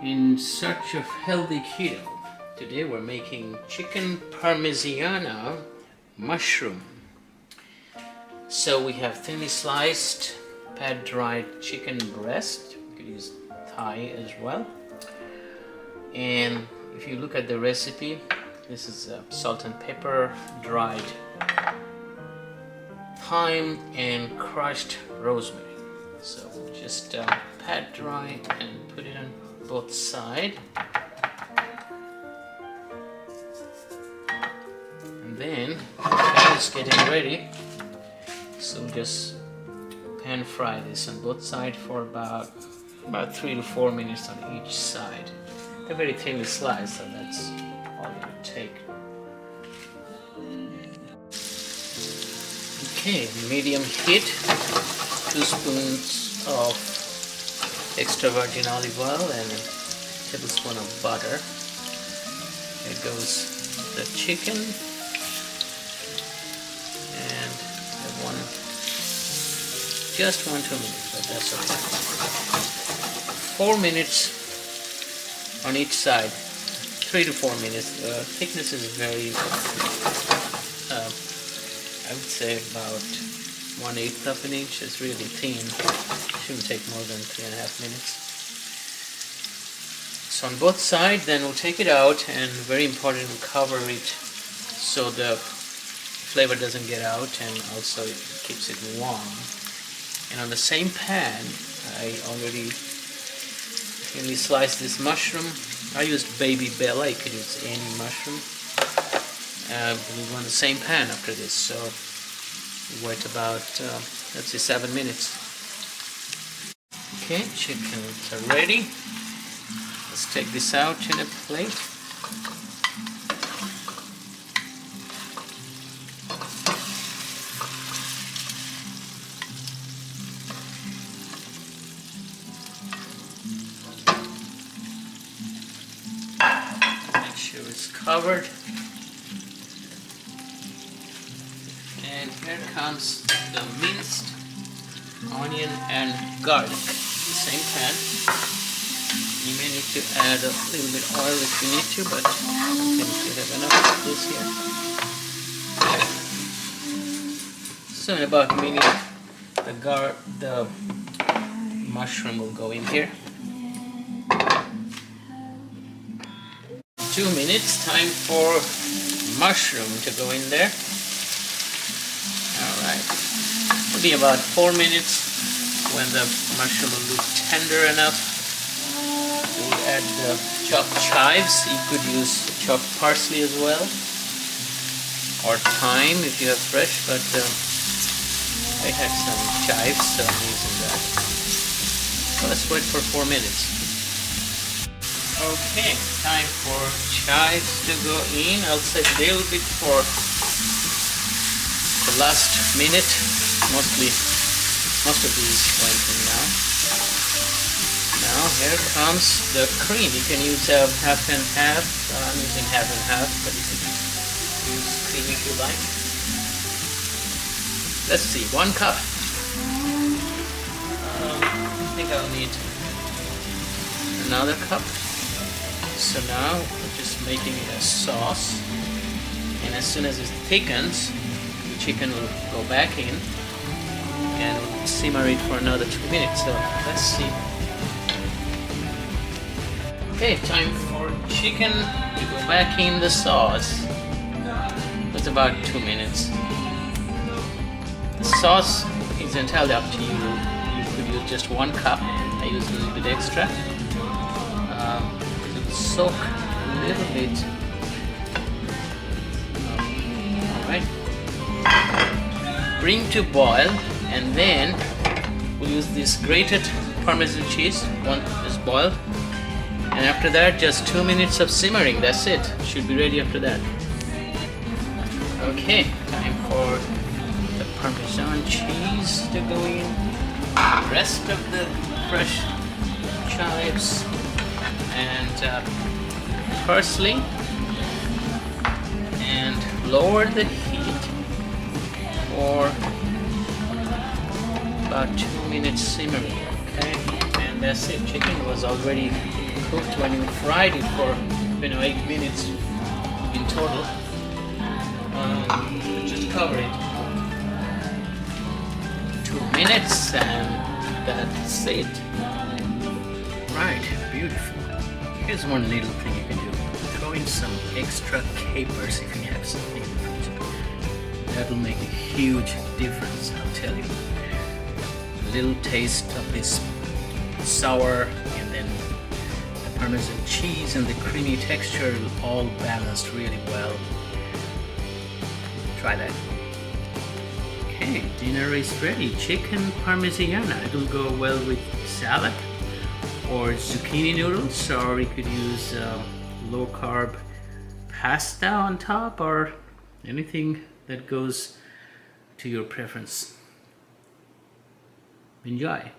In search of healthy keto. Today we're making chicken parmigiana mushroom. So we have thinly sliced pad dried chicken breast. You could use thigh as well. And if you look at the recipe, this is salt and pepper, dried thyme and crushed rosemary. So just pat dry and put it on both sides. And then pan is getting ready. So just pan fry this on both sides for about 3 to 4 minutes on each side. They're very thinly sliced, so that's all it would take. Okay, medium heat, 2 spoons of extra virgin olive oil and a tablespoon of butter. Here goes the chicken and just 1-2 minutes, but that's okay. 4 minutes on each side, 3 to 4 minutes. The thickness is very, I would say about 1/8 of an inch. It's really thin. Shouldn't take more than 3.5 minutes. So on both sides, then we'll take it out, and very important, we'll cover it so the flavor doesn't get out, and also it keeps it warm. And on the same pan, I already thinly sliced this mushroom. I used baby bella. You could use any mushroom. We'll go on the same pan after this. So wait about, let's say 7 minutes. Okay, chickens are ready. Let's take this out in a plate. Make sure it's covered. And here comes the minced onion and garlic. The same pan. You may need to add a little bit oil if you need to, but I think we have enough of this here. So in about a minute, the mushroom will go in here. 2 minutes, time for mushroom to go in there. Alright, it'll be about 4 minutes. When the mushroom will look tender enough, we'll add the chopped chives. You could use chopped parsley as well, or thyme if you have fresh, but I had some chives, so I'm using that. So let's wait for 4 minutes. Okay, time for chives to go in. I'll save a little bit for the last minute. Most of these went in now. Now here comes the cream. You can use half and half. I'm using half and half, but you can use cream if you like. Let's see, 1 cup. I think I'll need another cup. So now we're just making it a sauce, and as soon as it thickens, the chicken will go back in and we'll simmer it for another 2 minutes. So let's see. Okay, time for chicken to go back in the sauce. It's about 2 minutes. The sauce is entirely up to you. You could use just 1 cup. I use a little bit extra. It will soak a little bit. Alright. Bring to boil, and then we'll use this grated Parmesan cheese. One is boiled, and after that, just 2 minutes of simmering. That's it. Should be ready after that. Okay, time for the Parmesan cheese to go in. The rest of the fresh chives and parsley, and lower the heat for about 2 minutes simmering. Okay, and that's it. Chicken was already cooked when you fried it for 8 minutes in total. Just cover it 2 minutes and that's it. Right, beautiful. Here's one little thing you can do. Throw in some extra capers if you have something in the fridge. That will make a huge difference, I'll tell you. A little taste of this sour and then the Parmesan cheese and the creamy texture will all balanced really well. Try that. Okay, dinner is ready. Chicken parmigiana. It will go well with salad or zucchini noodles, or you could use low carb pasta on top, or anything that goes to your preference. Enjoy.